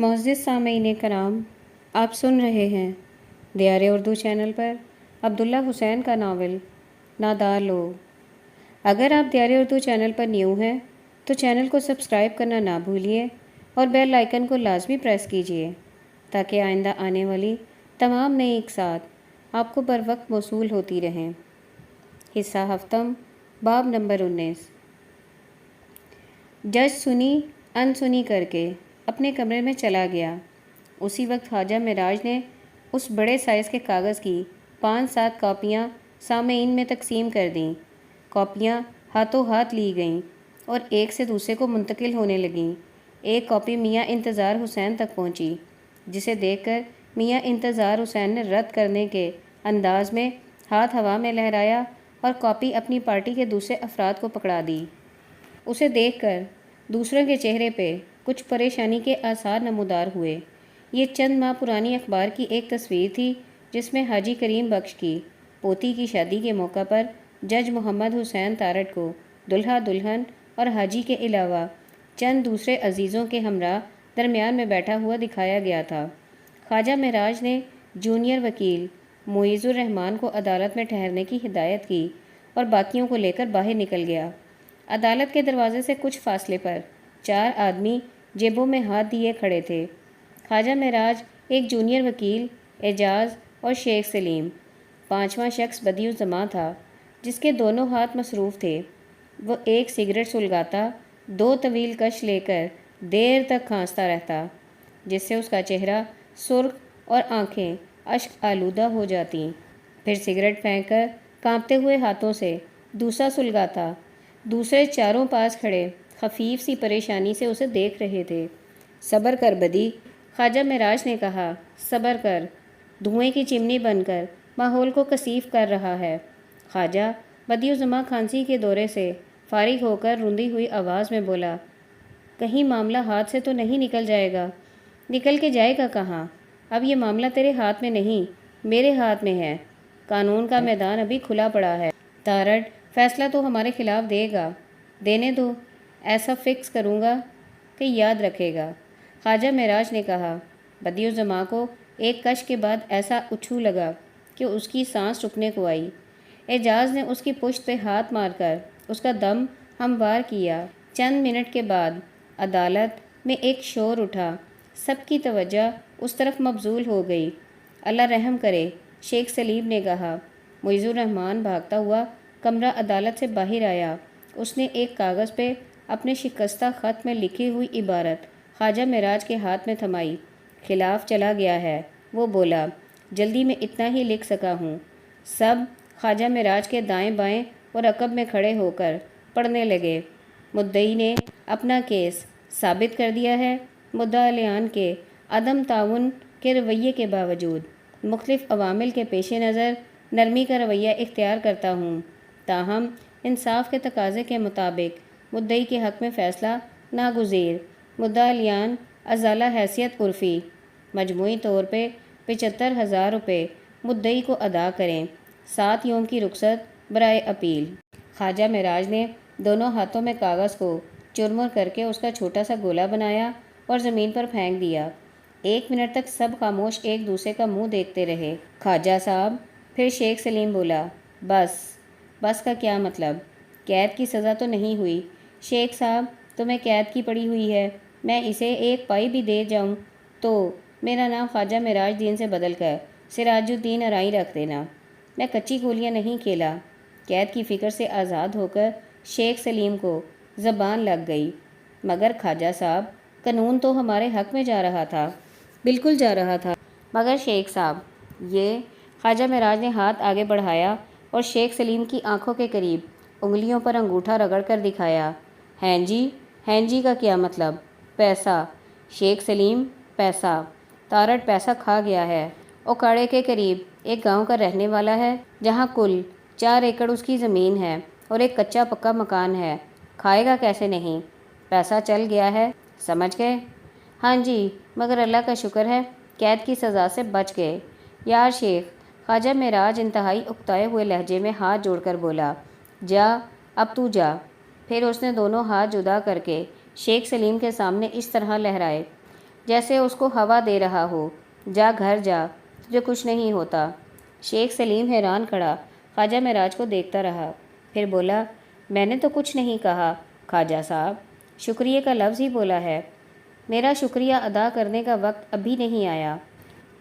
معزز سامعین کرام، آپ سن رہے ہیں دیار اردو چینل پر عبداللہ حسین کا ناول نادار لوگ۔ اگر آپ دیار اردو چینل پر نیو ہیں تو چینل کو سبسکرائب کرنا نہ بھولیے اور بیل آئیکن کو لازمی پریس کیجیے تاکہ آئندہ آنے والی تمام نئی اقساط آپ کو بر وقت موصول ہوتی رہیں۔ حصہ ہفتم، باب نمبر 19۔ جج سنی انسنی کر کے اپنے کمرے میں چلا گیا۔ اسی وقت خواجہ معراج نے اس بڑے سائز کے کاغذ کی 5-7 کاپیاں سامعین میں تقسیم کر دیں۔ کاپیاں ہاتھوں ہاتھ لی گئیں اور ایک سے دوسرے کو منتقل ہونے لگیں۔ ایک کاپی میاں انتظار حسین تک پہنچی، جسے دیکھ کر میاں انتظار حسین نے رد کرنے کے انداز میں ہاتھ ہوا میں لہرایا اور کاپی اپنی پارٹی کے دوسرے افراد کو پکڑا دی۔ اسے دیکھ کر دوسروں کے چہرے پہ کچھ پریشانی کے آثار نمودار ہوئے۔ یہ چند ماہ پرانی اخبار کی ایک تصویر تھی جس میں حاجی کریم بخش کی پوتی کی شادی کے موقع پر جج محمد حسین تارڑ کو دلہا دلہن اور حاجی کے علاوہ چند دوسرے عزیزوں کے ہمراہ درمیان میں بیٹھا ہوا دکھایا گیا تھا۔ خواجہ معراج نے جونیئر وکیل معیز الرحمان کو عدالت میں ٹھہرنے کی ہدایت کی اور باقیوں کو لے کر باہر نکل گیا۔ عدالت کے دروازے سے کچھ فاصلے پر 4 آدمی جیبوں میں ہاتھ دیے کھڑے تھے۔ خواجہ معراج، ایک جونیئر وکیل اعجاز اور شیخ سلیم۔ 5واں شخص بدیع الزماں تھا جس کے دونوں ہاتھ مصروف تھے۔ وہ ایک سگریٹ سلگاتا، 2 طویل کش لے کر دیر تک کھانستا رہتا، جس سے اس کا چہرہ سرخ اور آنکھیں اشک آلودہ ہو جاتیں۔ پھر سگریٹ پھینک کر کانپتے ہوئے ہاتھوں سے دوسرا سلگاتا۔ دوسرے چاروں پاس کھڑے خفیف سی پریشانی سے اسے دیکھ رہے تھے۔ صبر کر بدی، خواجہ معراج نے کہا، صبر کر، دھوئیں کی چمنی بن کر ماحول کو کثیف کر رہا ہے۔ خواجہ بدیع الزماں کھانسی کے دورے سے فارغ ہو کر روندی ہوئی آواز میں بولا، کہیں معاملہ ہاتھ سے تو نہیں نکل جائے گا؟ نکل کے جائے گا کہاں؟ اب یہ معاملہ تیرے ہاتھ میں نہیں، میرے ہاتھ میں ہے۔ قانون کا میدان ابھی کھلا پڑا ہے۔ تارڑ فیصلہ تو ہمارے خلاف دے گا، دینے دو، ایسا فکس کروں گا کہ یاد رکھے گا۔ خواجہ معراج نے کہا۔ بدیع الزماں کو ایک کش کے بعد ایسا اچھو لگا کہ اس کی سانس رکنے کو آئی۔ اعجاز نے اس کی پشت پہ ہاتھ مار کر اس کا دم ہموار کیا۔ چند منٹ کے بعد عدالت میں ایک شور اٹھا۔ سب کی توجہ اس طرف مبذول ہو گئی۔ اللہ رحم کرے، شیخ سلیم نے کہا۔ معیز الرحمان بھاگتا ہوا کمرہ عدالت سے باہر آیا۔ اس نے ایک کاغذ پہ اپنے شکستہ خط میں لکھی ہوئی عبارت خواجہ معراج کے ہاتھ میں تھمائی۔ خلاف چلا گیا ہے، وہ بولا، جلدی میں اتنا ہی لکھ سکا ہوں۔ سب خواجہ معراج کے دائیں بائیں اور عقب میں کھڑے ہو کر پڑھنے لگے۔ مدعی نے اپنا کیس ثابت کر دیا ہے۔ مدعیان کے عدم تعاون کے رویے کے باوجود مختلف عوامل کے پیش نظر نرمی کا رویہ اختیار کرتا ہوں، تاہم انصاف کے تقاضے کے مطابق مدعی کے حق میں فیصلہ ناگزیر۔ مدعیان ازالہ حیثیت عرفی مجموعی طور پہ 75,000 روپے مدعی کو ادا کریں۔ 7 یوم کی رخصت برائے اپیل۔ خواجہ معراج نے دونوں ہاتھوں میں کاغذ کو چرمر کر کے اس کا چھوٹا سا گولا بنایا اور زمین پر پھینک دیا۔ 1 منٹ تک سب خاموش ایک دوسرے کا منہ دیکھتے رہے۔ خواجہ صاحب، پھر شیخ سلیم بولا، بس کا کیا مطلب؟ قید کی سزا تو نہیں ہوئی؟ شیخ صاحب، تمہیں قید کی پڑی ہوئی ہے، میں اسے 1 پائی بھی دے جاؤں تو میرا نام خواجہ معراج دین سے بدل کر سراج الدین ارائی رکھ دینا۔ میں کچی گولیاں نہیں کھیلا۔ قید کی فکر سے آزاد ہو کر شیخ سلیم کو زبان لگ گئی، مگر خواجہ صاحب، قانون تو ہمارے حق میں جا رہا تھا۔ بالکل جا رہا تھا، مگر شیخ صاحب یہ… خواجہ معراج نے ہاتھ آگے بڑھایا اور شیخ سلیم کی آنکھوں کے قریب انگلیوں پر انگوٹھا رگڑ کر دکھایا۔ ہیں جی کا کیا مطلب؟ پیسہ۔ شیخ سلیم، پیسہ؟ تارڑ پیسہ کھا گیا ہے۔ اوکاڑے کے قریب ایک گاؤں کا رہنے والا ہے جہاں کل 4 ایکڑ اس کی زمین ہے اور ایک کچا پکا مکان ہے۔ کھائے گا کیسے نہیں؟ پیسہ چل گیا ہے، سمجھ گئے؟ ہاں جی، مگر اللہ کا شکر ہے قید کی سزا سے بچ گئے۔ یار شیخ، خواجہ معراج انتہائی اکتائے ہوئے لہجے میں ہاتھ جوڑ کر بولا، جا، اب تو جا۔ پھر اس نے دونوں ہاتھ جدا کر کے شیخ سلیم کے سامنے اس طرح لہرائے، جیسے اس کو ہوا دے رہا ہو۔ جا گھر جا، تجھے کچھ نہیں ہوتا۔ شیخ سلیم حیران کھڑا خواجہ معراج کو دیکھتا رہا، پھر بولا، میں نے تو کچھ نہیں کہا خواجہ صاحب، شکریہ کا لفظ ہی بولا ہے۔ میرا شکریہ ادا کرنے کا وقت ابھی نہیں آیا۔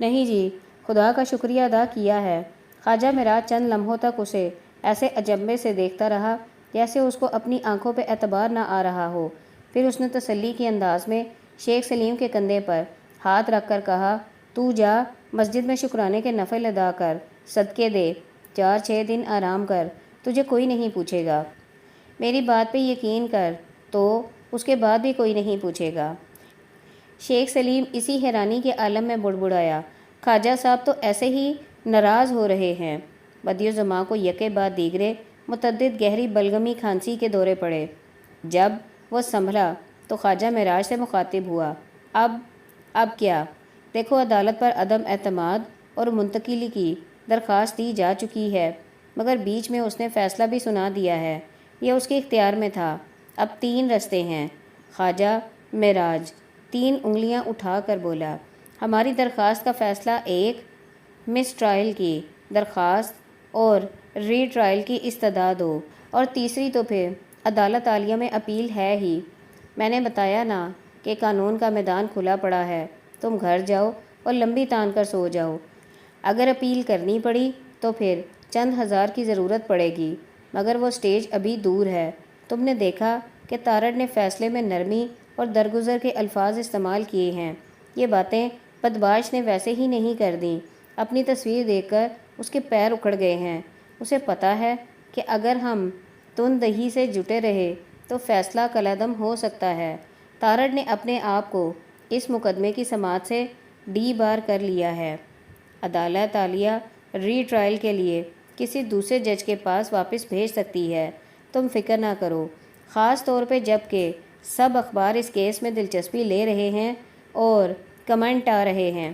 نہیں جی، خدا کا شکریہ ادا کیا ہے۔ خواجہ معراج چند لمحوں تک اسے ایسے اجنبے سے دیکھتا رہا جیسے اس کو اپنی آنکھوں پہ اعتبار نہ آ رہا ہو۔ پھر اس نے تسلی کے انداز میں شیخ سلیم کے کندھے پر ہاتھ رکھ کر کہا، تو جا مسجد میں شکرانے کے نفل ادا کر، صدقے دے، 4-6 دن آرام کر، تجھے کوئی نہیں پوچھے گا۔ میری بات پہ یقین کر تو اس کے بعد بھی کوئی نہیں پوچھے گا۔ شیخ سلیم اسی حیرانی کے عالم میں بڑبڑایا، خواجہ صاحب تو ایسے ہی ناراض ہو رہے ہیں۔ بدیع کو یکے بعد دیگرے متعدد گہری بلغمی کھانسی کے دورے پڑے۔ جب وہ سنبھلا تو خواجہ معراج سے مخاطب ہوا، اب کیا؟ دیکھو عدالت پر عدم اعتماد اور منتقلی کی درخواست دی جا چکی ہے، مگر بیچ میں اس نے فیصلہ بھی سنا دیا ہے۔ یہ اس کے اختیار میں تھا۔ اب 3 رستے ہیں۔ خواجہ معراج 3 انگلیاں اٹھا کر بولا، ہماری درخواست کا فیصلہ 1 مس ٹرائل کی درخواست اور ری ٹرائل کی استدعا ہو، اور تیسری تو پھر عدالت عالیہ میں اپیل ہے ہی۔ میں نے بتایا نا کہ قانون کا میدان کھلا پڑا ہے، تم گھر جاؤ اور لمبی تان کر سو جاؤ۔ اگر اپیل کرنی پڑی تو پھر چند ہزار کی ضرورت پڑے گی، مگر وہ سٹیج ابھی دور ہے۔ تم نے دیکھا کہ تارڑ نے فیصلے میں نرمی اور درگزر کے الفاظ استعمال کیے ہیں۔ یہ باتیں بدمعاش نے ویسے ہی نہیں کر دیں، اپنی تصویر دیکھ کر اس کے پیر اکھڑ گئے ہیں۔ اسے پتہ ہے کہ اگر ہم تنددہی سے جٹے رہے تو فیصلہ کالعدم ہو سکتا ہے۔ تارڑ نے اپنے آپ کو اس مقدمے کی سماعت سے ڈی بار کر لیا ہے۔ عدالت عالیہ ری ٹرائل کے لیے کسی دوسرے جج کے پاس واپس بھیج سکتی ہے۔ تم فکر نہ کرو، خاص طور پہ جب کہ سب اخبار اس کیس میں دلچسپی لے رہے ہیں اور کمنٹ آ رہے ہیں۔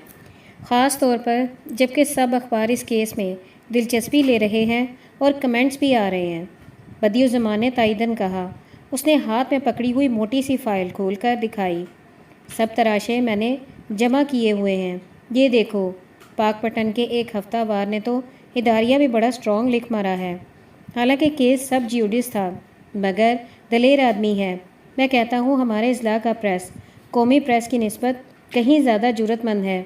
خاص طور پر جب کہ سب اخبار اس کیس میں دلچسپی لے رہے ہیں اور کمنٹس بھی آ رہے ہیں، بدیع نے تائیداً کہا۔ اس نے ہاتھ میں پکڑی ہوئی موٹی سی فائل کھول کر دکھائی۔ سب تراشے میں نے جمع کیے ہوئے ہیں، یہ دیکھو۔ پاک پٹن کے ایک ہفتہ وار نے تو اداریہ بھی بڑا سٹرانگ لکھ مارا ہے۔ حالانکہ کیس سب جیوڈس تھا، مگر دلیر آدمی ہے۔ میں کہتا ہوں ہمارے اضلاع کا پریس قومی پریس کی نسبت کہیں زیادہ جرأت مند ہے۔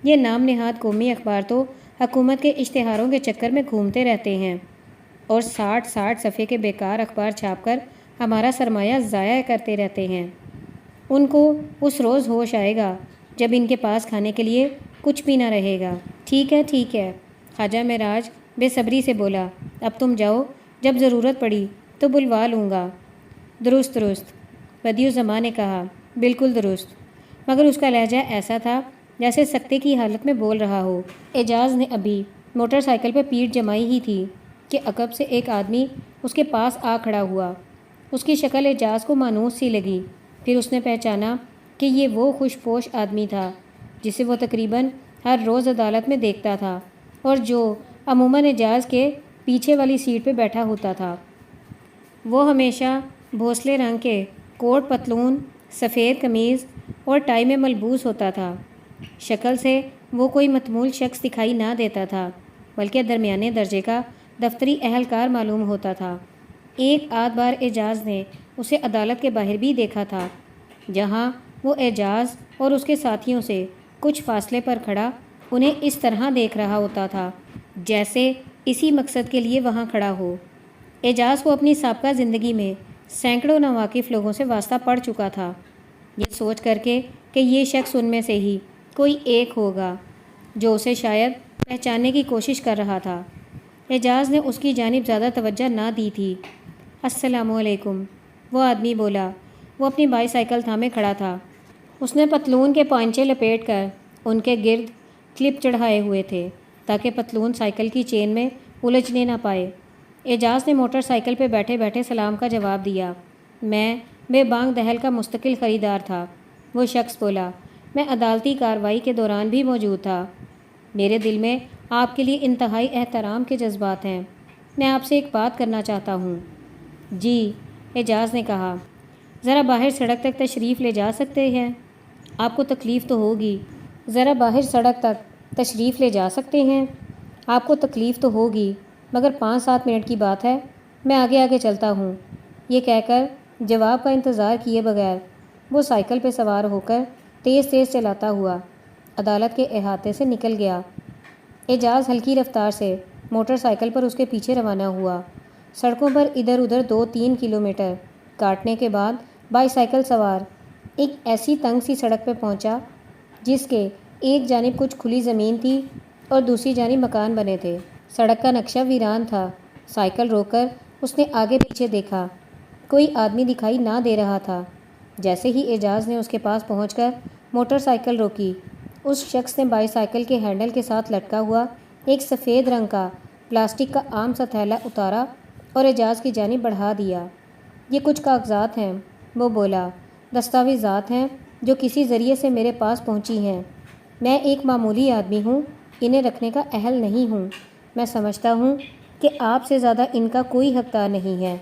یہ نام نہاد قومی اخبار تو حکومت کے اشتہاروں کے چکر میں گھومتے رہتے ہیں اور 60 صفحے کے بیکار اخبار چھاپ کر ہمارا سرمایہ ضائع کرتے رہتے ہیں۔ ان کو اس روز ہوش آئے گا جب ان کے پاس کھانے کے لیے کچھ بھی نہ رہے گا۔ ٹھیک ہے، خواجہ معراج بے صبری سے بولا، اب تم جاؤ، جب ضرورت پڑی تو بلوا لوں گا۔ درست، بدیع نے کہا، بالکل درست، مگر اس کا لہجہ ایسا تھا جیسے سکتے کی حالت میں بول رہا ہو۔ اعجاز نے ابھی موٹر سائیکل پہ پیٹھ جمائی ہی تھی کہ عقب سے ایک آدمی اس کے پاس آ کھڑا ہوا۔ اس کی شکل اعجاز کو مانوس سی لگی۔ پھر اس نے پہچانا کہ یہ وہ خوش پوش آدمی تھا جسے وہ تقریباً ہر روز عدالت میں دیکھتا تھا اور جو عموماً اعجاز کے پیچھے والی سیٹ پہ بیٹھا ہوتا تھا۔ وہ ہمیشہ بھوسلے رنگ کے کوٹ پتلون، سفید قمیض اور ٹائی میں ملبوس ہوتا تھا۔ شکل سے وہ کوئی معمول شخص دکھائی نہ دیتا تھا، بلکہ درمیانے درجے کا دفتری اہلکار معلوم ہوتا تھا۔ ایک آدھ بار اعجاز نے اسے عدالت کے باہر بھی دیکھا تھا، جہاں وہ اعجاز اور اس کے ساتھیوں سے کچھ فاصلے پر کھڑا انہیں اس طرح دیکھ رہا ہوتا تھا جیسے اسی مقصد کے لیے وہاں کھڑا ہو۔ اعجاز کو اپنی سابقہ زندگی میں سینکڑوں ناواقف لوگوں سے واسطہ پڑ چکا تھا، یہ سوچ کر کے کہ یہ شخص ان میں سے ہی کوئی ایک ہوگا جو اسے شاید پہچاننے کی کوشش کر رہا تھا۔ اعجاز نے اس کی جانب زیادہ توجہ نہ دی تھی۔ السلام علیکم، وہ آدمی بولا۔ وہ اپنی بائی سائیکل تھامے کھڑا تھا۔ اس نے پتلون کے پائنچے لپیٹ کر ان کے گرد کلپ چڑھائے ہوئے تھے تاکہ پتلون سائیکل کی چین میں الجھنے نہ پائے۔ اعجاز نے موٹر سائیکل پہ بیٹھے بیٹھے سلام کا جواب دیا۔ میں بے بانگ دہل کا مستقل خریدار تھا، وہ شخص بولا۔ میں عدالتی کارروائی کے دوران بھی موجود تھا۔ میرے دل میں آپ کے لیے انتہائی احترام کے جذبات ہیں۔ میں آپ سے ایک بات کرنا چاہتا ہوں۔ جی، اعجاز نے کہا، ذرا باہر سڑک تک تشریف لے جا سکتے ہیں؟ آپ کو تکلیف تو ہوگی، ذرا باہر سڑک تک تشریف لے جا سکتے ہیں؟ آپ کو تکلیف تو ہوگی مگر 5-7 منٹ کی بات ہے، میں آگے آگے چلتا ہوں۔ یہ کہہ کر جواب کا انتظار کیے بغیر وہ سائیکل پہ سوار ہو کر تیز تیز چلاتا ہوا عدالت کے احاطے سے نکل گیا۔ اعجاز ہلکی رفتار سے موٹر سائیکل پر اس کے پیچھے روانہ ہوا۔ سڑکوں پر ادھر ادھر 2-3 کلومیٹر کاٹنے کے بعد بائی سائیکل سوار ایک ایسی تنگ سی سڑک پہ پہنچا جس کے ایک جانب کچھ کھلی زمین تھی اور دوسری جانب مکان بنے تھے۔ سڑک کا نقشہ ویران تھا۔ سائیکل روک کر اس نے آگے پیچھے دیکھا، کوئی آدمی دکھائی نہ دے رہا تھا۔ جیسے ہی اعجاز نے اس کے پاس پہنچ کر موٹر سائیکل روکی، اس شخص نے بائی سائیکل کے ہینڈل کے ساتھ لٹکا ہوا ایک سفید رنگ کا پلاسٹک کا عام سا تھیلا اتارا اور اعجاز کی جانب بڑھا دیا۔ یہ کچھ کاغذات ہیں، وہ بولا، دستاویزات ہیں جو کسی ذریعے سے میرے پاس پہنچی ہیں۔ میں ایک معمولی آدمی ہوں، انہیں رکھنے کا اہل نہیں ہوں۔ میں سمجھتا ہوں کہ آپ سے زیادہ ان کا کوئی حقدار نہیں ہے۔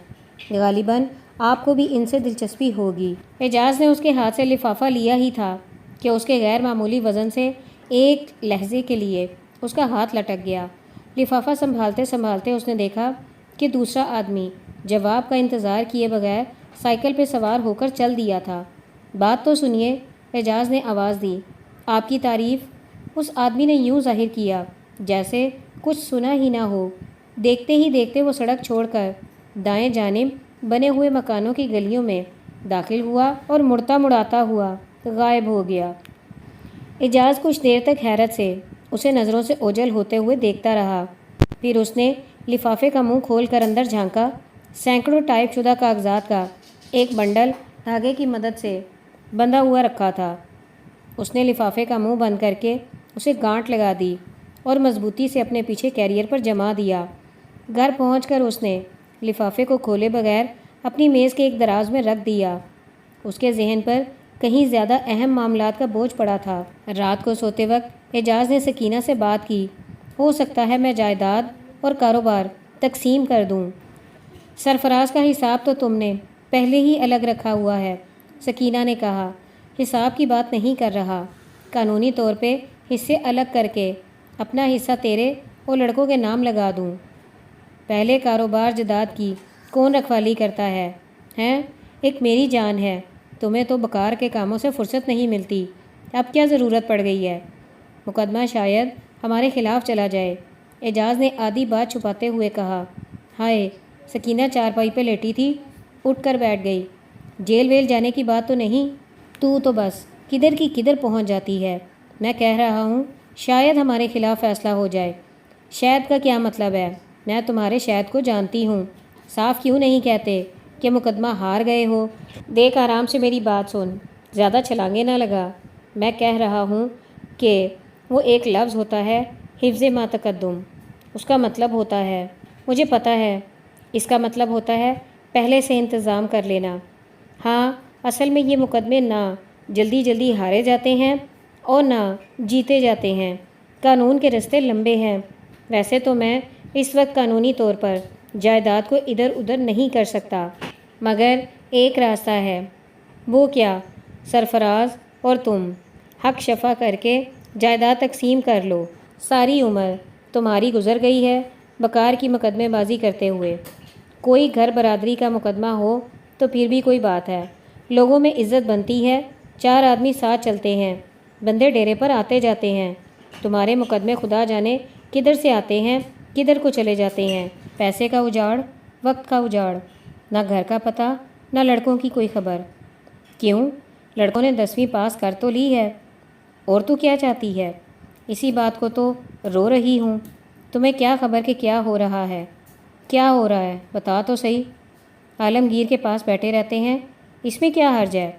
غالباً آپ کو بھی ان سے دلچسپی ہوگی۔ اعجاز نے اس کے ہاتھ سے لفافہ لیا ہی تھا کہ اس کے غیر معمولی وزن سے ایک لہجے کے لیے اس کا ہاتھ لٹک گیا۔ لفافہ سنبھالتے سنبھالتے اس نے دیکھا کہ دوسرا آدمی جواب کا انتظار کیے بغیر سائیکل پہ سوار ہو کر چل دیا تھا۔ بات تو سنیے، اعجاز نے آواز دی۔ آپ کی تعریف؟ اس آدمی نے یوں ظاہر کیا جیسے کچھ سنا ہی نہ ہو۔ دیکھتے ہی دیکھتے وہ سڑک چھوڑ کر دائیں جانب بنے ہوئے مکانوں کی گلیوں میں داخل ہوا اور مڑتا مڑاتا ہوا غائب ہو گیا۔ اعجاز کچھ دیر تک حیرت سے اسے نظروں سے اوجھل ہوتے ہوئے دیکھتا رہا۔ پھر اس نے لفافے کا منہ کھول کر اندر جھانکا۔ سینکڑوں ٹائپ شدہ کاغذات کا ایک بنڈل دھاگے کی مدد سے بندھا ہوا رکھا تھا۔ اس نے لفافے کا منہ بند کر کے اسے گانٹھ لگا دی اور مضبوطی سے اپنے پیچھے کیریئر پر جما دیا۔ گھر پہنچ کر اس نے لفافے کو کھولے بغیر اپنی میز کے ایک دراز میں رکھ دیا۔ اس کے ذہن پر کہیں زیادہ اہم معاملات کا بوجھ پڑا تھا۔ رات کو سوتے وقت اعجاز نے سکینہ سے بات کی۔ ہو سکتا ہے میں جائیداد اور کاروبار تقسیم کر دوں۔ سرفراز کا حساب تو تم نے پہلے ہی الگ رکھا ہوا ہے، سکینہ نے کہا۔ حساب کی بات نہیں کر رہا، قانونی طور پہ حصے الگ کر کے اپنا حصہ تیرے اور لڑکوں کے نام لگا دوں۔ پہلے کاروبار جائیداد کی کون رکھوالی کرتا ہے؟ ہیں؟ ایک میری جان ہے، تمہیں تو بکار کے کاموں سے فرصت نہیں ملتی، اب کیا ضرورت پڑ گئی ہے؟ مقدمہ شاید ہمارے خلاف چلا جائے، اعجاز نے آدھی بات چھپاتے ہوئے کہا۔ ہائے، سکینہ چارپائی پہ لیٹی تھی، اٹھ کر بیٹھ گئی۔ جیل ویل جانے کی بات تو نہیں؟ تو بس کدھر کی کدھر پہنچ جاتی ہے۔ میں کہہ رہا ہوں شاید ہمارے خلاف فیصلہ ہو جائے۔ شاید کا کیا مطلب ہے؟ میں تمہارے شاید کو جانتی ہوں، صاف کیوں نہیں کہتے کہ مقدمہ ہار گئے ہو؟ دیکھ آرام سے میری بات سن، زیادہ چھلانگے نہ لگا۔ میں کہہ رہا ہوں کہ وہ ایک لفظ ہوتا ہے حفظ ما تقدم، اس کا مطلب ہوتا ہے، مجھے پتہ ہے، اس کا مطلب ہوتا ہے پہلے سے انتظام کر لینا۔ ہاں، اصل میں یہ مقدمے نہ جلدی جلدی ہارے جاتے ہیں اور نہ جیتے جاتے ہیں، قانون کے رستے لمبے ہیں۔ ویسے تو میں اس وقت قانونی طور پر جائیداد کو ادھر ادھر نہیں کر سکتا، مگر ایک راستہ ہے۔ وہ کیا؟ سرفراز اور تم حق شفا کر کے جائیداد تقسیم کر لو۔ ساری عمر تمہاری گزر گئی ہے بکار کی مقدمے بازی کرتے ہوئے۔ کوئی گھر برادری کا مقدمہ ہو تو پھر بھی کوئی بات ہے، لوگوں میں عزت بنتی ہے، 4 آدمی ساتھ چلتے ہیں، بندے ڈیرے پر آتے جاتے ہیں۔ تمہارے مقدمے خدا جانے کدھر سے آتے ہیں، کدھر کو چلے جاتے ہیں۔ پیسے کا اجاڑ، وقت کا اجاڑ، نہ گھر کا پتہ، نہ لڑکوں کی کوئی خبر۔ کیوں؟ لڑکوں نے 10ویں پاس کر تو لی ہے، اور تو کیا چاہتی ہے؟ اسی بات کو تو رو رہی ہوں۔ تمہیں کیا خبر کہ کیا ہو رہا ہے؟ کیا ہو رہا ہے بتا تو صحیح۔ عالمگیر کے پاس بیٹھے رہتے ہیں، اس میں کیا حرج ہے؟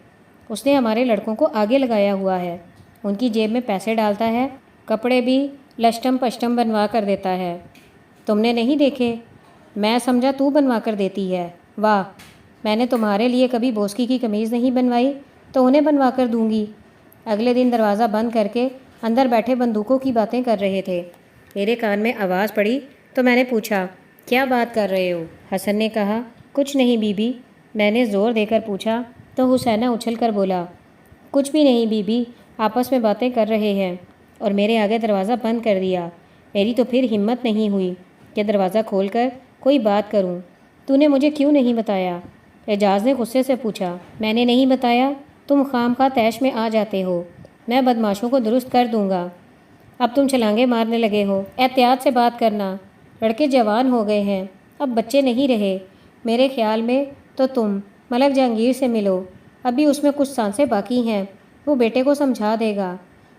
اس نے ہمارے لڑکوں کو آگے لگایا ہوا ہے، ان کی جیب میں پیسے ڈالتا ہے، کپڑے بھی لشٹم پشٹم بنوا کر دیتا ہے۔ تم نے نہیں دیکھے؟ میں سمجھا تو بنوا کر دیتی ہے۔ واہ، میں نے تمہارے لیے کبھی بوسکی کی قمیض نہیں بنوائی تو انہیں بنوا کر دوں گی۔ اگلے دن دروازہ بند کر کے اندر بیٹھے بندوقوں کی باتیں کر رہے تھے۔ میرے کان میں آواز پڑی تو میں نے پوچھا، کیا بات کر رہے ہو؟ حسن نے کہا، کچھ نہیں بی بی۔ میں نے زور دے کر پوچھا تو حسینہ اچھل کر بولا، کچھ بھی نہیں بی بی، آپس میں باتیں کر رہے ہیں اور میرے آگے دروازہ بند کر دیا۔ میری تو پھر ہمت نہیں ہوئی کہ دروازہ کھول کر کوئی بات کروں۔ تو نے مجھے کیوں نہیں بتایا؟ اعجاز نے غصے سے پوچھا۔ میں نے نہیں بتایا؟ تم خام خواہ تیش میں آ جاتے ہو۔ میں بدماشوں کو درست کر دوں گا۔ اب تم چھلانگے مارنے لگے ہو۔ احتیاط سے بات کرنا، لڑکے جوان ہو گئے ہیں، اب بچے نہیں رہے۔ میرے خیال میں تو تم ملک جہانگیر سے ملو، ابھی اس میں کچھ سانسیں باقی ہیں، وہ بیٹے کو سمجھا دے گا۔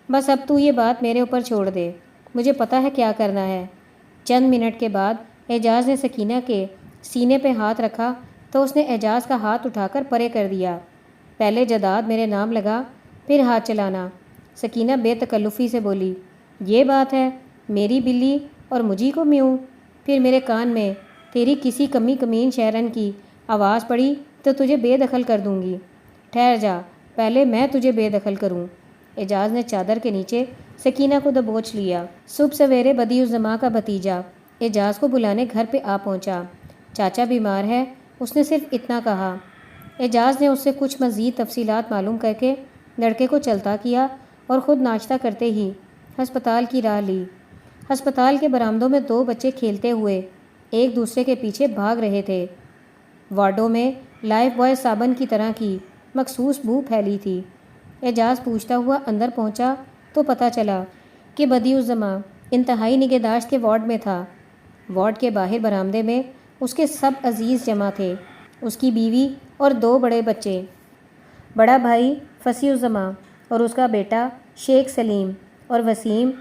بس اب تو یہ بات میرے اوپر چھوڑ دے، مجھے پتہ ہے کیا کرنا ہے۔ چند منٹ کے بعد اعجاز نے سکینہ کے سینے پہ ہاتھ رکھا تو اس نے اعجاز کا ہاتھ اٹھا کر پرے کر دیا۔ پہلے جداد میرے نام لگا، پھر ہاتھ چلانا۔ سکینہ بے تکلفی سے بولی، یہ بات ہے، میری بلی اور مجھی کو میوں؟ پھر میرے کان میں تیری کسی کمی کمین شہرن کی آواز پڑی تو تجھے بے دخل کر دوں گی۔ ٹھہر جا، پہلے میں تجھے بے دخل کروں۔ اعجاز نے چادر کے نیچے سکینہ کو دبوچ لیا۔ صبح سویرے بدیع الزماں کا بھتیجا اعجاز کو بلانے گھر پہ آ پہنچا۔ چاچا بیمار ہے، اس نے صرف اتنا کہا۔ اعجاز نے اس سے کچھ مزید تفصیلات معلوم کر کے لڑکے کو چلتا کیا اور خود ناشتہ کرتے ہی ہسپتال کی راہ لی۔ ہسپتال کے برآمدوں میں دو بچے کھیلتے ہوئے ایک دوسرے کے پیچھے بھاگ رہے تھے۔ وارڈوں میں لائف بوائے صابن کی طرح کی مخصوص بو پھیلی تھی۔ اعجاز پوچھتا ہوا اندر پہنچا تو پتہ چلا کہ بدیع الزماں انتہائی نگہداشت کے وارڈ میں تھا۔ وارڈ کے باہر برآمدے میں اس کے سب عزیز جمع تھے، اس کی بیوی اور دو بڑے بچے، بڑا بھائی فصیح الزماں اور اس کا بیٹا شیخ سلیم اور وسیم،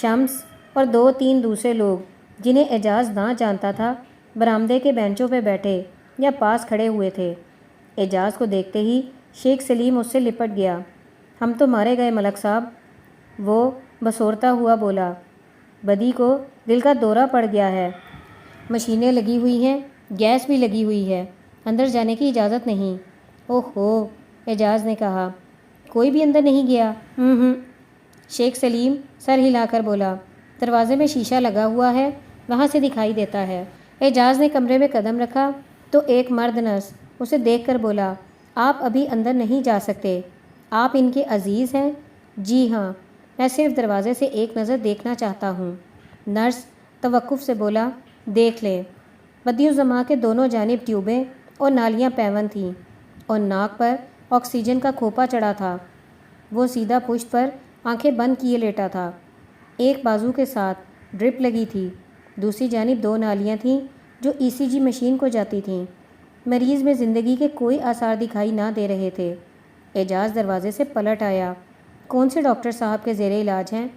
شمس اور دو تین دوسرے لوگ جنہیں اعجاز نہ جانتا تھا، برآمدے کے بینچوں پہ بیٹھے یا پاس کھڑے ہوئے تھے۔ اعجاز کو دیکھتے ہی شیخ سلیم اس سے لپٹ گیا۔ ہم تو مارے گئے ملک صاحب، وہ بسورتا ہوا بولا۔ بدی کو دل کا دورہ پڑ گیا ہے، مشینیں لگی ہوئی ہیں، گیس بھی لگی ہوئی ہے، اندر جانے کی اجازت نہیں۔ اوہ ہو، اعجاز نے کہا۔ کوئی بھی اندر نہیں گیا؟ شیخ سلیم سر ہلا کر بولا۔ دروازے میں شیشہ لگا ہوا ہے، وہاں سے دکھائی دیتا ہے۔ اعجاز نے کمرے میں قدم رکھا تو ایک مرد نرس اسے دیکھ کر بولا، آپ ابھی اندر نہیں جا سکتے۔ آپ ان کے عزیز ہیں؟ جی ہاں، میں صرف دروازے سے ایک نظر دیکھنا چاہتا ہوں۔ نرس توقف سے بولا، دیکھ لیں۔ بدیع الزماں کے دونوں جانب ٹیوبیں اور نالیاں پیوند تھیں اور ناک پر آکسیجن کا کھوپا چڑھا تھا۔ وہ سیدھا پشت پر آنکھیں بند کیے لیٹا تھا۔ ایک بازو کے ساتھ ڈرپ لگی تھی، دوسری جانب دو نالیاں تھیں جو ای سی جی مشین کو جاتی تھیں۔ مریض میں زندگی کے کوئی آثار دکھائی نہ دے رہے تھے۔ اعجاز دروازے سے پلٹ آیا۔ کون سے ڈاکٹر صاحب کے زیر علاج ہیں؟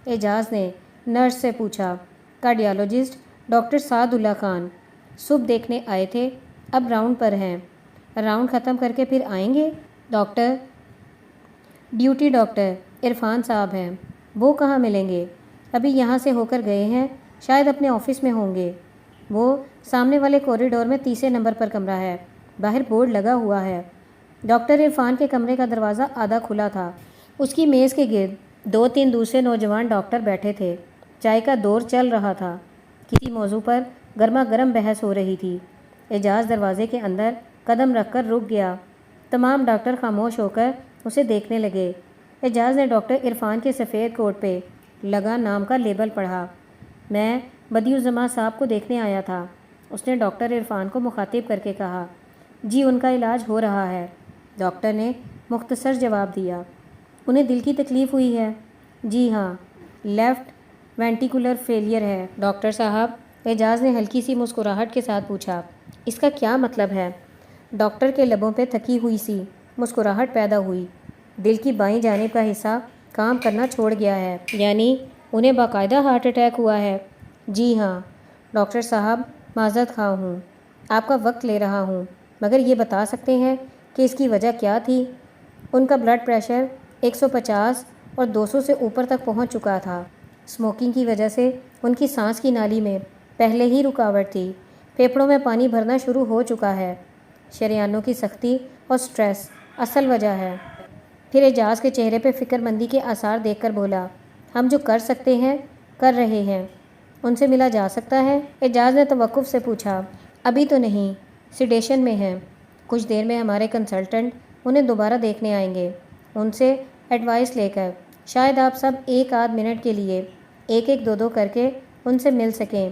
اعجاز نے نرس سے پوچھا۔ کارڈیالوجسٹ ڈاکٹر سعد اللہ خان، صبح دیکھنے آئے تھے، اب راؤنڈ پر ہیں۔ راؤنڈ ختم کر کے پھر آئیں گے؟ ڈیوٹی ڈاکٹر عرفان صاحب ہیں، وہ کہاں ملیں گے؟ ابھی یہاں سے ہو کر گئے ہیں، شاید اپنے آفس میں ہوں گے۔ وہ سامنے والے کوریڈور میں تیسرے نمبر پر کمرہ ہے، باہر بورڈ لگا ہوا ہے۔ ڈاکٹر عرفان کے کمرے کا دروازہ آدھا کھلا تھا۔ اس کی میز کے گرد دو تین دوسرے نوجوان ڈاکٹر بیٹھے تھے۔ چائے کا دور چل رہا تھا، کسی موضوع پر گرما گرم بحث ہو رہی تھی۔ اعجاز دروازے کے اندر قدم رکھ کر رک گیا۔ تمام ڈاکٹر خاموش ہو کر اسے دیکھنے لگے۔ اعجاز نے ڈاکٹر عرفان کے سفید کوٹ پہ لگا نام کا لیبل پڑھا۔ میں بدیع الزماں صاحب کو دیکھنے آیا تھا، اس نے ڈاکٹر عرفان کو مخاطب کر کے کہا۔ جی ان کا علاج ہو رہا ہے، ڈاکٹر نے مختصر جواب دیا۔ انہیں دل کی تکلیف ہوئی ہے؟ جی ہاں، لیفٹ وینٹیکولر فیلئر ہے ڈاکٹر صاحب۔ اعجاز نے ہلکی سی مسکراہٹ کے ساتھ پوچھا، اس کا کیا مطلب ہے؟ ڈاکٹر کے لبوں پہ تھکی ہوئی سی مسکراہٹ پیدا ہوئی۔ دل کی بائیں جانب کا حصہ کام کرنا چھوڑ گیا ہے۔ یعنی انہیں باقاعدہ ہارٹ اٹیک ہوا ہے؟ جی ہاں ڈاکٹر صاحب، معذرت خواہ ہوں، آپ کا وقت لے رہا ہوں، مگر یہ بتا سکتے ہیں کہ اس کی وجہ کیا تھی؟ ان کا بلڈ پریشر 150 اور 200 سے اوپر تک پہنچ چکا تھا۔ اسموکنگ کی وجہ سے ان کی سانس کی نالی میں پہلے ہی رکاوٹ تھی، پھیپھڑوں میں پانی بھرنا شروع ہو چکا ہے۔ شریانوں کی سختی اور سٹریس اصل وجہ ہے۔ پھر اعجاز کے چہرے پہ فکر مندی کے آثار دیکھ کر بولا، ہم جو کر سکتے ہیں کر رہے ہیں۔ ان سے ملا جا سکتا ہے؟ اعجاز نے توقف سے پوچھا۔ ابھی تو نہیں، سیڈیشن میں ہیں، کچھ دیر میں ہمارے کنسلٹنٹ انہیں دوبارہ دیکھنے آئیں گے۔ ان سے ایڈوائس لے کر شاید آپ سب ایک آدھ منٹ کے لیے ایک ایک دو کر کے ان سے مل سکیں۔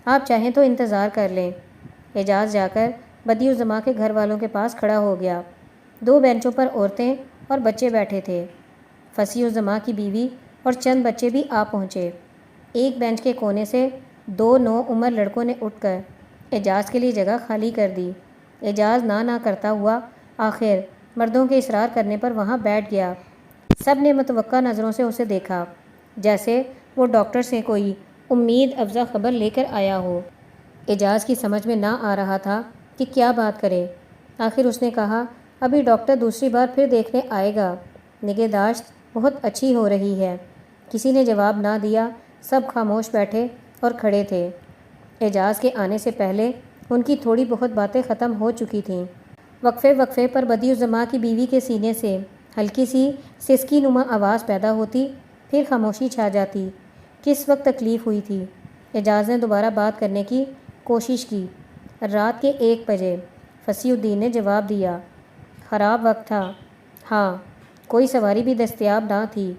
آپ چاہیں تو انتظار کر لیں۔ اعجاز جا کر بدیع الزماں کے گھر والوں کے پاس کھڑا ہو گیا۔ 2 بینچوں پر عورتیں اور بچے بیٹھے تھے۔ فصیح الزماں کی بیوی اور چند بچے بھی آ پہنچے۔ ایک بینچ کے کونے سے 2 نوعمر لڑکوں نے اٹھ کر اعجاز کے لیے جگہ خالی کر دی۔ اعجاز نہ کرتا ہوا آخر مردوں کے اصرار کرنے پر وہاں بیٹھ گیا۔ سب نے متوقع نظروں سے اسے دیکھا، جیسے وہ ڈاکٹر سے کوئی امید افزا خبر لے کر آیا ہو۔ اعجاز کی سمجھ میں نہ آ رہا تھا کہ کیا بات کرے۔ آخر اس نے کہا، ابھی ڈاکٹر دوسری بار پھر دیکھنے آئے گا۔ نگہداشت بہت اچھی ہو رہی ہے۔ کسی نے جواب نہ دیا، سب خاموش بیٹھے اور کھڑے تھے۔ اعجاز کے آنے سے پہلے ان کی تھوڑی بہت باتیں ختم ہو چکی تھیں۔ وقفے پر بدیع الزماں کی بیوی کے سینے سے ہلکی سی سسکی نما آواز پیدا ہوتی، پھر خاموشی چھا جاتی۔ کس وقت تکلیف ہوئی تھی؟ اعجاز نے دوبارہ بات کرنے کی کوشش کی۔ رات کے 1 بجے، فصیح الدین نے جواب دیا۔ خراب وقت تھا۔ ہاں، کوئی سواری بھی دستیاب نہ تھی۔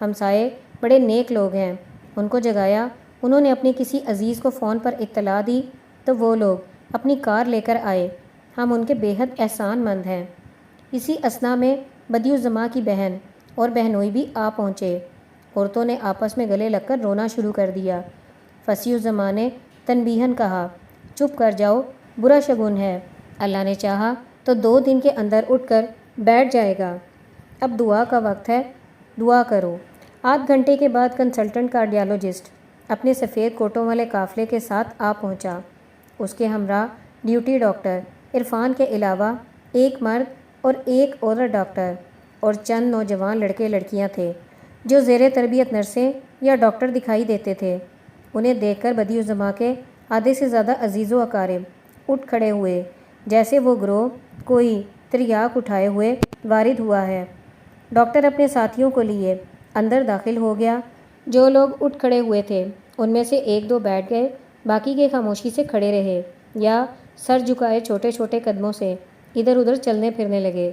ہمسائے بڑے نیک لوگ ہیں۔ ان کو جگایا، انہوں نے اپنے کسی عزیز کو فون پر اطلاع دی تو وہ لوگ اپنی کار لے کر آئے۔ ہم ان کے بے حد احسان مند ہیں۔ اسی اثنا میں بدیع الزماں کی بہن اور بہنوئی بھی آ پہنچے۔ عورتوں نے آپس میں گلے لگ کر رونا شروع کر دیا۔ فصیح الزماں نے تنبیہاً کہا، چپ کر جاؤ، برا شگون ہے۔ اللہ نے چاہا تو 2 دن کے اندر اٹھ کر بیٹھ جائے گا۔ اب دعا کا وقت ہے، دعا کرو۔ آدھ گھنٹے کے بعد کنسلٹنٹ کارڈیالوجسٹ اپنے سفید کوٹوں والے قافلے کے ساتھ آ پہنچا۔ اس کے ہمراہ ڈیوٹی ڈاکٹر عرفان کے علاوہ 1 مرد اور 1 عورت ڈاکٹر اور چند نوجوان لڑکے لڑکیاں تھے جو زیر تربیت نرسیں یا ڈاکٹر دکھائی دیتے تھے۔ انہیں دیکھ کر بدیع الزماں کے آدھے سے زیادہ عزیز و اقارب اٹھ کھڑے ہوئے، جیسے وہ گروہ کوئی تریاک اٹھائے ہوئے وارد ہوا ہے۔ ڈاکٹر اپنے ساتھیوں کو لیے اندر داخل ہو گیا۔ جو لوگ اٹھ کھڑے ہوئے تھے ان میں سے 1-2 بیٹھ گئے، باقی کے خاموشی سے کھڑے رہے یا سر جھکائے چھوٹے چھوٹے قدموں سے ادھر ادھر چلنے پھرنے لگے۔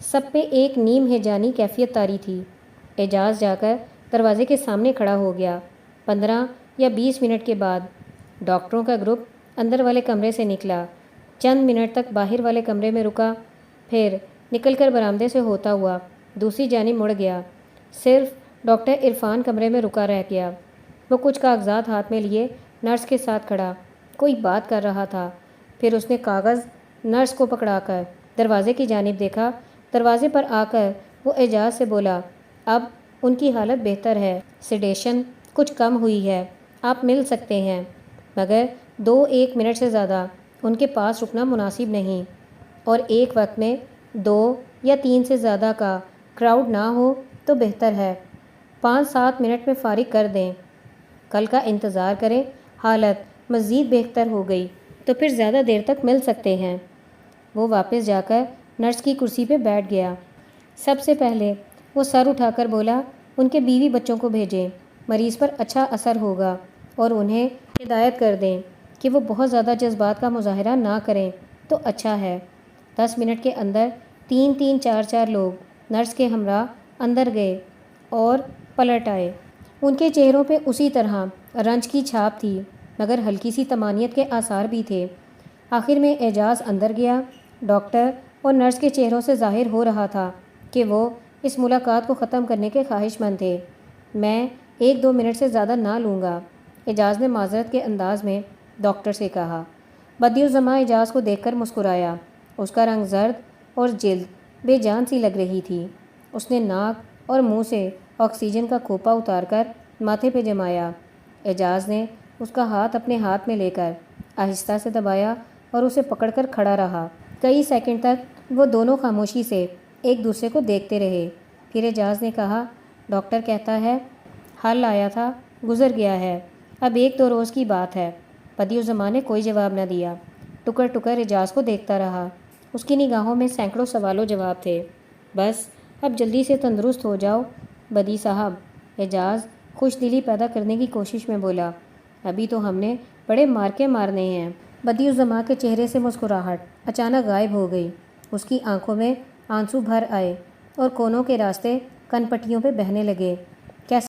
سب پہ ایک نیم ہیجانی کیفیت طاری تھی۔ اعجاز جا کر دروازے کے سامنے کھڑا ہو گیا۔ 15 یا 20 منٹ کے بعد ڈاکٹروں کا گروپ اندر والے کمرے سے نکلا، چند منٹ تک باہر والے کمرے میں رکا، پھر نکل کر برآمدے سے ہوتا ہوا دوسری جانب مڑ گیا۔ صرف ڈاکٹر عرفان کمرے میں رکا رہ گیا۔ وہ کچھ کاغذات ہاتھ میں لیے نرس کے ساتھ کھڑا کوئی بات کر رہا تھا۔ پھر اس نے کاغذ نرس کو پکڑا کر دروازے کی جانب دیکھا۔ دروازے پر آ کر وہ اعجاز سے بولا، اب ان کی حالت بہتر ہے، سیڈیشن کچھ کم ہوئی ہے، آپ مل سکتے ہیں، مگر 2-1 منٹ سے زیادہ ان کے پاس رکنا مناسب نہیں، اور ایک وقت میں 2 یا 3 سے زیادہ کا کراؤڈ نہ ہو تو بہتر ہے۔ 5-7 منٹ میں فارغ کر دیں، کل کا انتظار کریں، حالت مزید بہتر ہو گئی تو پھر زیادہ دیر تک مل سکتے ہیں۔ وہ واپس جا کر نرس کی کرسی پہ بیٹھ گیا۔ سب سے پہلے وہ سر اٹھا کر بولا، ان کے بیوی بچوں کو بھیجیں، مریض پر اچھا اثر ہوگا، اور انہیں ہدایت کر دیں کہ وہ بہت زیادہ جذبات کا مظاہرہ نہ کریں تو اچھا ہے۔ 10 منٹ کے اندر 3-3 4-4 لوگ نرس کے ہمراہ اندر گئے اور پلٹ آئے۔ ان کے چہروں پہ اسی طرح رنج کی چھاپ تھی، مگر ہلکی سی طمانینت کے آثار بھی تھے۔ آخر میں اعجاز اندر گیا۔ ڈاکٹر اور نرس کے چہروں سے ظاہر ہو رہا تھا کہ وہ اس ملاقات کو ختم کرنے کے خواہش مند تھے۔ میں 1-2 منٹ سے زیادہ نہ لوں گا، اعجاز نے معذرت کے انداز میں ڈاکٹر سے کہا۔ بدیع الزماں اعجاز کو دیکھ کر مسکرایا۔ اس کا رنگ زرد اور جلد بے جان سی لگ رہی تھی۔ اس نے ناک اور منہ سے آکسیجن کا کھوپا اتار کر ماتھے پہ جمایا۔ اعجاز نے اس کا ہاتھ اپنے ہاتھ میں لے کر آہستہ سے دبایا اور اسے پکڑ کر کھڑا رہا۔ کئی سیکنڈ تک وہ دونوں خاموشی سے ایک دوسرے کو دیکھتے رہے۔ پھر اعجاز نے کہا، ڈاکٹر کہتا ہے حل آیا تھا، گزر گیا ہے، اب 1-2 روز کی بات ہے۔ بدیع الزماں نے کوئی جواب نہ دیا، ٹکر ٹکر اعجاز کو دیکھتا رہا۔ اس کی نگاہوں میں سینکڑوں سوال و جواب تھے۔ بس اب جلدی سے تندرست ہو جاؤ بدیع صاحب، اعجاز خوش دلی پیدا کرنے کی کوشش میں بولا، ابھی تو ہم نے بڑے مارکے مارنے ہیں۔ بدیع الزماں کے چہرے سے مسکراہٹ اچانک غائب ہو گئی۔ اس کی آنکھوں میں آنسو بھر آئے۔ اور کونوں کے راستے کن پٹیوں پہ بہنے لگے۔